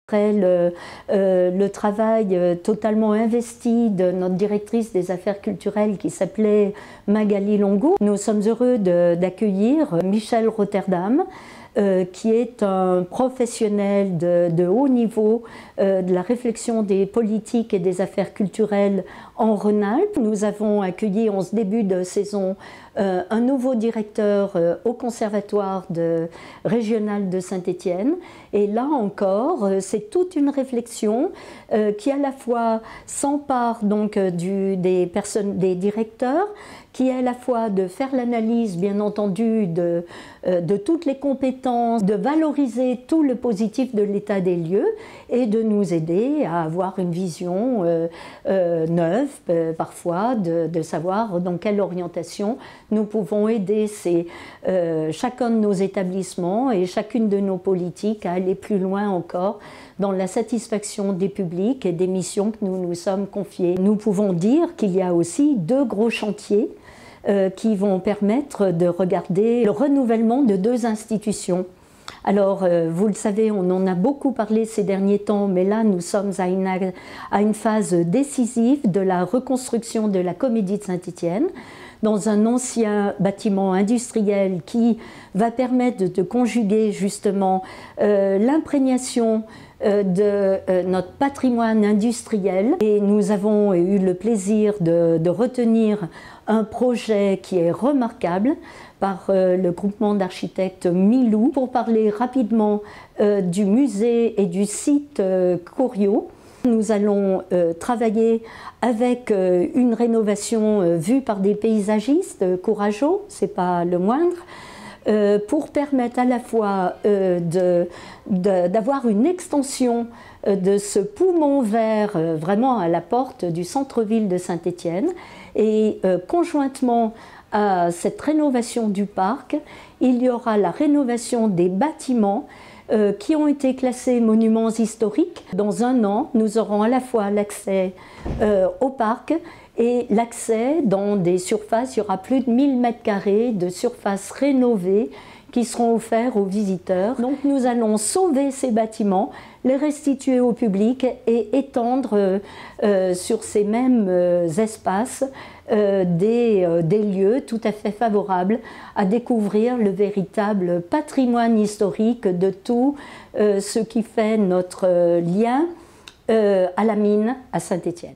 Après le travail totalement investi de notre directrice des affaires culturelles qui s'appelait Magali Longo, nous sommes heureux d'accueillir Michel Rotterdam, qui est un professionnel de haut niveau de la réflexion des politiques et des affaires culturelles en Rhône-Alpes. Nous avons accueilli en ce début de saison un nouveau directeur au conservatoire régional de Saint-Étienne. Et là encore, c'est toute une réflexion qui à la fois s'empare donc des directeurs, qui est à la fois de faire l'analyse, bien entendu, de toutes les compétences, de valoriser tout le positif de l'état des lieux et de nous aider à avoir une vision neuve, parfois, de savoir dans quelle orientation nous pouvons aider chacun de nos établissements et chacune de nos politiques à aller plus loin encore dans la satisfaction des publics et des missions que nous nous sommes confiées. Nous pouvons dire qu'il y a aussi deux gros chantiers qui vont permettre de regarder le renouvellement de deux institutions. Alors, vous le savez, on en a beaucoup parlé ces derniers temps, mais là, nous sommes à une phase décisive de la reconstruction de la Comédie de Saint-Étienne, dans un ancien bâtiment industriel qui va permettre de conjuguer justement l'imprégnation de notre patrimoine industriel. Et nous avons eu le plaisir de retenir un projet qui est remarquable par le groupement d'architectes Milou pour parler rapidement du musée et du site Couriot. Nous allons travailler avec une rénovation vue par des paysagistes courageux, c'est pas le moindre, pour permettre à la fois d'avoir une extension de ce poumon vert vraiment à la porte du centre-ville de Saint-Étienne et conjointement à cette rénovation du parc, il y aura la rénovation des bâtiments qui ont été classés monuments historiques. Dans un an, nous aurons à la fois l'accès au parc et l'accès dans des surfaces, il y aura plus de 1000 m² de surfaces rénovées qui seront offerts aux visiteurs. Donc nous allons sauver ces bâtiments, les restituer au public et étendre sur ces mêmes espaces des lieux tout à fait favorables à découvrir le véritable patrimoine historique de tout ce qui fait notre lien à la mine à Saint-Étienne.